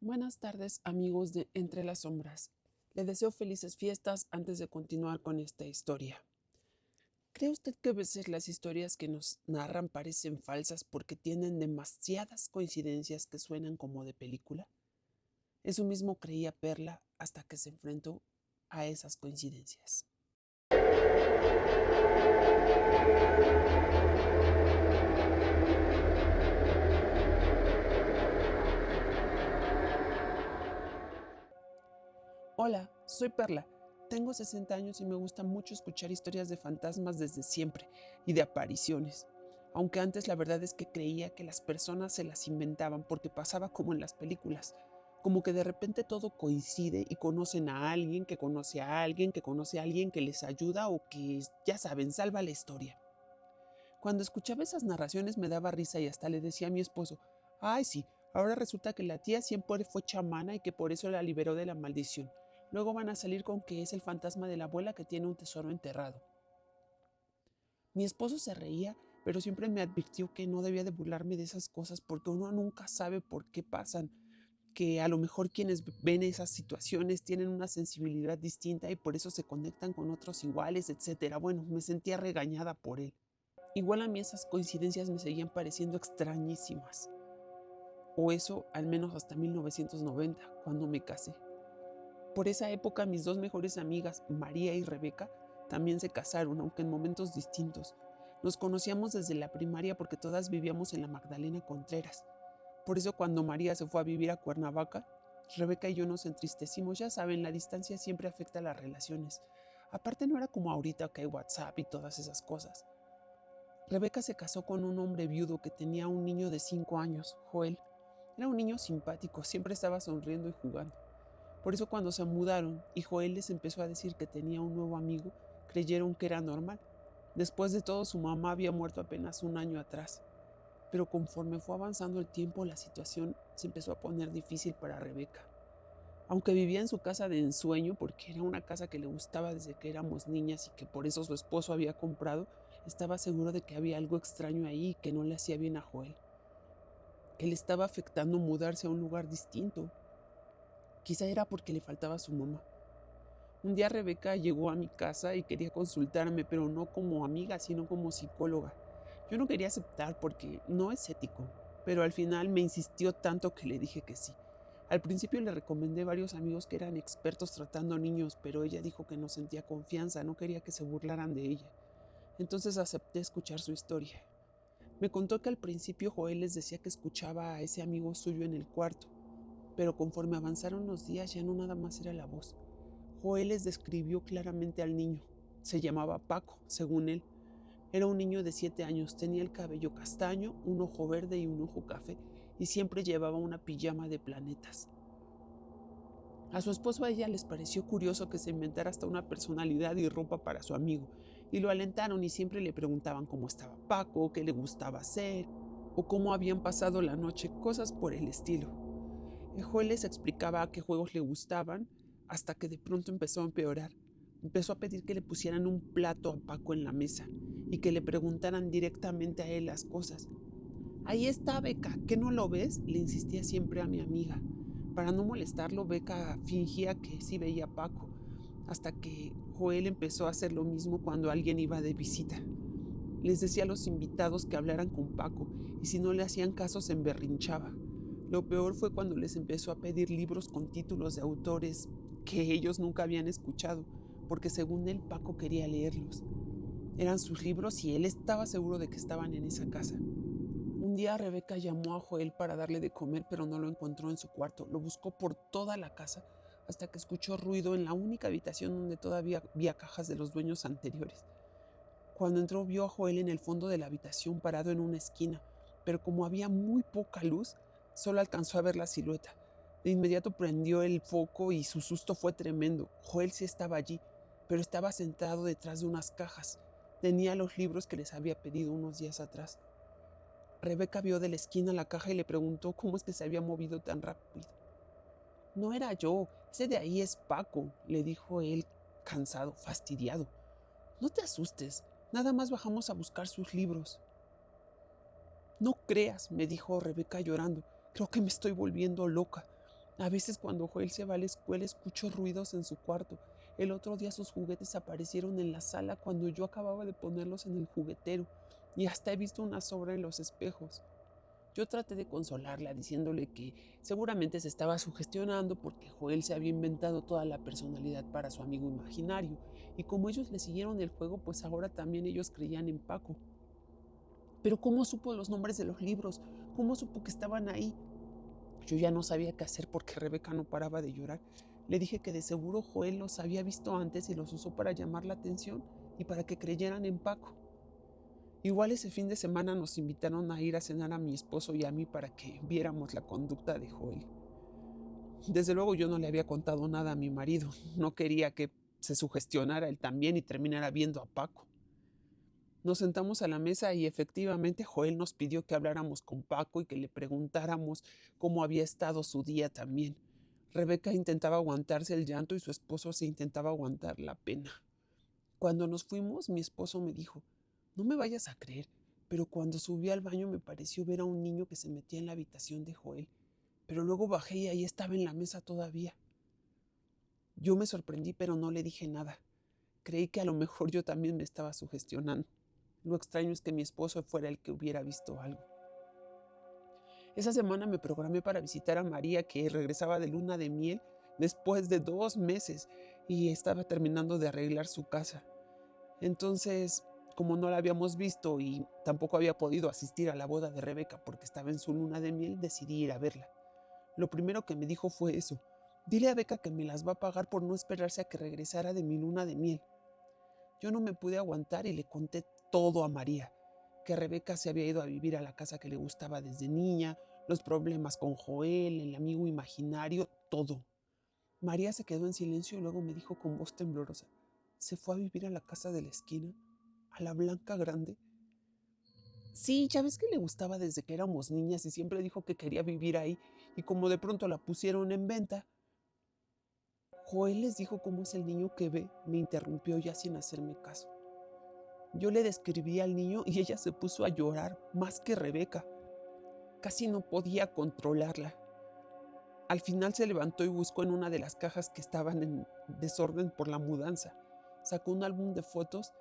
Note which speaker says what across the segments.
Speaker 1: Buenas tardes, amigos de Entre las Sombras. Le deseo felices fiestas antes de continuar con esta historia. ¿Cree usted que a veces las historias que nos narran parecen falsas porque tienen demasiadas coincidencias que suenan como de película? Eso mismo creía Perla hasta que se enfrentó a esas coincidencias. Hola, soy Perla. Tengo 60 años y me gusta mucho escuchar historias de fantasmas desde siempre y de apariciones. Aunque antes la verdad es que creía que las personas se las inventaban porque pasaba como en las películas, como que de repente todo coincide y conocen a alguien que conoce a alguien que conoce a alguien que les ayuda o que, ya saben, salva la historia. Cuando escuchaba esas narraciones me daba risa y hasta le decía a mi esposo, ay sí, ahora resulta que la tía siempre fue chamana y que por eso la liberó de la maldición. Luego van a salir con que es el fantasma de la abuela que tiene un tesoro enterrado. Mi esposo se reía, pero siempre me advirtió que no debía de burlarme de esas cosas porque uno nunca sabe por qué pasan, que a lo mejor quienes ven esas situaciones tienen una sensibilidad distinta y por eso se conectan con otros iguales, etcétera. Bueno, me sentía regañada por él. Igual a mí esas coincidencias me seguían pareciendo extrañísimas. O eso al menos hasta 1990, cuando me casé. Por esa época mis dos mejores amigas, María y Rebeca, también se casaron, aunque en momentos distintos. Nos conocíamos desde la primaria porque todas vivíamos en la Magdalena Contreras. Por eso cuando María se fue a vivir a Cuernavaca, Rebeca y yo nos entristecimos. Ya saben, la distancia siempre afecta a las relaciones. Aparte no era como ahorita que hay WhatsApp y todas esas cosas. Rebeca se casó con un hombre viudo que tenía un niño de 5 años, Joel. Era un niño simpático, siempre estaba sonriendo y jugando. Por eso cuando se mudaron y Joel les empezó a decir que tenía un nuevo amigo, creyeron que era normal. Después de todo, su mamá había muerto apenas un año atrás. Pero conforme fue avanzando el tiempo, la situación se empezó a poner difícil para Rebeca. Aunque vivía en su casa de ensueño, porque era una casa que le gustaba desde que éramos niñas y que por eso su esposo había comprado, estaba seguro de que había algo extraño ahí y que no le hacía bien a Joel, que le estaba afectando mudarse a un lugar distinto. Quizá era porque le faltaba a su mamá. Un día Rebeca llegó a mi casa y quería consultarme, pero no como amiga, sino como psicóloga. Yo no quería aceptar porque no es ético, pero al final me insistió tanto que le dije que sí. Al principio le recomendé varios amigos que eran expertos tratando niños, pero ella dijo que no sentía confianza, no quería que se burlaran de ella. Entonces acepté escuchar su historia. Me contó que al principio Joel les decía que escuchaba a ese amigo suyo en el cuarto, pero conforme avanzaron los días ya no nada más era la voz. Joel les describió claramente al niño. Se llamaba Paco, según él. Era un niño de 7 años, tenía el cabello castaño, un ojo verde y un ojo café, y siempre llevaba una pijama de planetas. A su esposo a ella les pareció curioso que se inventara hasta una personalidad y ropa para su amigo, y lo alentaron y siempre le preguntaban cómo estaba Paco, qué le gustaba hacer, o cómo habían pasado la noche, cosas por el estilo. Joel les explicaba qué juegos le gustaban, hasta que de pronto empezó a empeorar. Empezó a pedir que le pusieran un plato a Paco en la mesa y que le preguntaran directamente a él las cosas. Ahí está, Beca, ¿qué no lo ves? Le insistía siempre a mi amiga. Para no molestarlo, Beca fingía que sí veía a Paco, hasta que Joel empezó a hacer lo mismo cuando alguien iba de visita. Les decía a los invitados que hablaran con Paco, y si no le hacían caso se emberrinchaba. Lo peor fue cuando les empezó a pedir libros con títulos de autores que ellos nunca habían escuchado, porque según él Paco quería leerlos. Eran sus libros y él estaba seguro de que estaban en esa casa. Un día Rebeca llamó a Joel para darle de comer, pero no lo encontró en su cuarto. Lo buscó por toda la casa hasta que escuchó ruido en la única habitación donde todavía había cajas de los dueños anteriores. Cuando entró vio a Joel en el fondo de la habitación parado en una esquina, pero como había muy poca luz, solo alcanzó a ver la silueta. De inmediato prendió el foco y su susto fue tremendo. Joel sí estaba allí, pero estaba sentado detrás de unas cajas. Tenía los libros que les había pedido unos días atrás. Rebeca vio de la esquina la caja y le preguntó cómo es que se había movido tan rápido. No era yo, ese de ahí es Paco, le dijo él, cansado, fastidiado. No te asustes, nada más bajamos a buscar sus libros. No creas, me dijo Rebeca llorando. Creo que me estoy volviendo loca. A veces cuando Joel se va a la escuela escucho ruidos en su cuarto. El otro día sus juguetes aparecieron en la sala cuando yo acababa de ponerlos en el juguetero y hasta he visto una sombra en los espejos. Yo traté de consolarla diciéndole que seguramente se estaba sugestionando porque Joel se había inventado toda la personalidad para su amigo imaginario y como ellos le siguieron el juego, pues ahora también ellos creían en Paco. Pero ¿cómo supo los nombres de los libros? ¿Cómo supo que estaban ahí? Yo ya no sabía qué hacer porque Rebeca no paraba de llorar. Le dije que de seguro Joel los había visto antes y los usó para llamar la atención y para que creyeran en Paco. Igual ese fin de semana nos invitaron a ir a cenar a mi esposo y a mí para que viéramos la conducta de Joel. Desde luego yo no le había contado nada a mi marido. No quería que se sugestionara él también y terminara viendo a Paco. Nos sentamos a la mesa y efectivamente Joel nos pidió que habláramos con Paco y que le preguntáramos cómo había estado su día también. Rebeca intentaba aguantarse el llanto y su esposo se intentaba aguantar la pena. Cuando nos fuimos, mi esposo me dijo, no me vayas a creer, pero cuando subí al baño me pareció ver a un niño que se metía en la habitación de Joel. Pero luego bajé y ahí estaba en la mesa todavía. Yo me sorprendí, pero no le dije nada. Creí que a lo mejor yo también me estaba sugestionando. Lo extraño es que mi esposo fuera el que hubiera visto algo. Esa semana me programé para visitar a María, que regresaba de luna de miel después de 2 meses y estaba terminando de arreglar su casa. Entonces, como no la habíamos visto y tampoco había podido asistir a la boda de Rebeca porque estaba en su luna de miel, decidí ir a verla. Lo primero que me dijo fue eso. Dile a Beca que me las va a pagar por no esperarse a que regresara de mi luna de miel. Yo no me pude aguantar y le conté todo a María, que Rebeca se había ido a vivir a la casa que le gustaba desde niña, los problemas con Joel, el amigo imaginario, todo. María se quedó en silencio y luego me dijo con voz temblorosa, ¿se fue a vivir a la casa de la esquina? ¿A la Blanca Grande? Sí, ya ves que le gustaba desde que éramos niñas y siempre dijo que quería vivir ahí y como de pronto la pusieron en venta. Joel les dijo cómo es el niño que ve, me interrumpió ya sin hacerme caso. Yo le describí al niño y ella se puso a llorar más que Rebeca. Casi no podía controlarla. Al final se levantó y buscó en una de las cajas que estaban en desorden por la mudanza. Sacó un álbum de fotos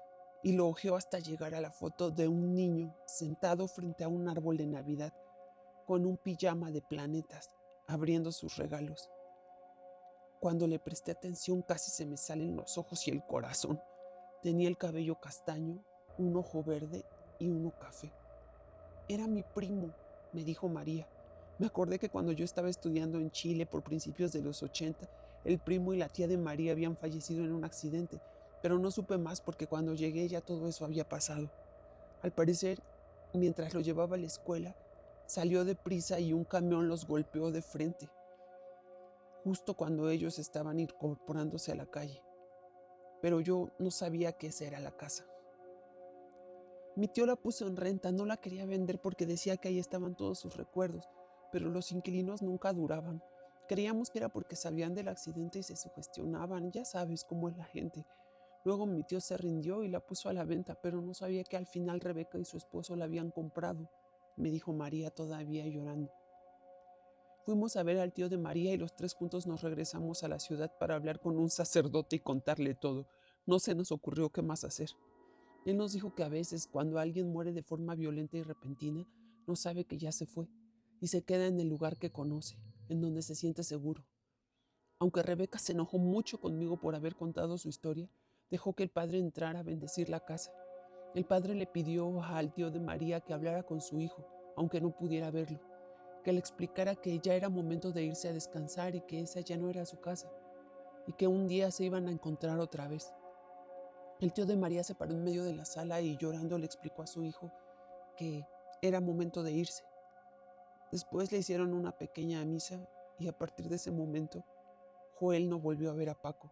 Speaker 1: y lo hojeó hasta llegar a la foto de un niño sentado frente a un árbol de Navidad con un pijama de planetas, abriendo sus regalos. Cuando le presté atención casi se me salen los ojos y el corazón. Tenía el cabello castaño, un ojo verde y uno café. Era mi primo, me dijo María. Me acordé que cuando yo estaba estudiando en Chile por principios de los 80, el primo y la tía de María habían fallecido en un accidente, pero no supe más porque cuando llegué ya todo eso había pasado. Al parecer, mientras lo llevaba a la escuela, salió deprisa y un camión los golpeó de frente, justo cuando ellos estaban incorporándose a la calle. Pero yo no sabía que esa era la casa. Mi tío la puso en renta, no la quería vender porque decía que ahí estaban todos sus recuerdos, pero los inquilinos nunca duraban. Creíamos que era porque sabían del accidente y se sugestionaban, ya sabes cómo es la gente. Luego mi tío se rindió y la puso a la venta, pero no sabía que al final Rebeca y su esposo la habían comprado, me dijo María todavía llorando. Fuimos a ver al tío de María y los tres juntos nos regresamos a la ciudad para hablar con un sacerdote y contarle todo. No se nos ocurrió qué más hacer. Él nos dijo que a veces cuando alguien muere de forma violenta y repentina, no sabe que ya se fue y se queda en el lugar que conoce, en donde se siente seguro. Aunque Rebeca se enojó mucho conmigo por haber contado su historia, dejó que el padre entrara a bendecir la casa. El padre le pidió al tío de María que hablara con su hijo, aunque no pudiera verlo, que le explicara que ya era momento de irse a descansar y que esa ya no era su casa, y que un día se iban a encontrar otra vez. El tío de María se paró en medio de la sala y llorando le explicó a su hijo que era momento de irse. Después le hicieron una pequeña misa y a partir de ese momento Joel no volvió a ver a Paco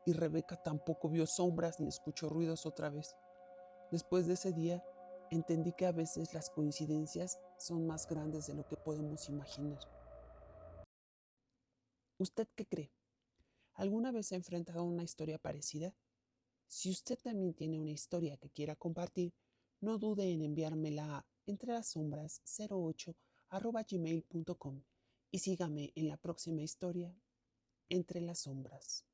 Speaker 1: y Rebeca tampoco vio sombras ni escuchó ruidos otra vez. Después de ese día entendí que a veces las coincidencias son más grandes de lo que podemos imaginar. ¿Usted qué cree? ¿Alguna vez se ha enfrentado a una historia parecida? Si usted también tiene una historia que quiera compartir, no dude en enviármela a entrelasombras08@gmail.com y sígame en la próxima historia, Entre las sombras.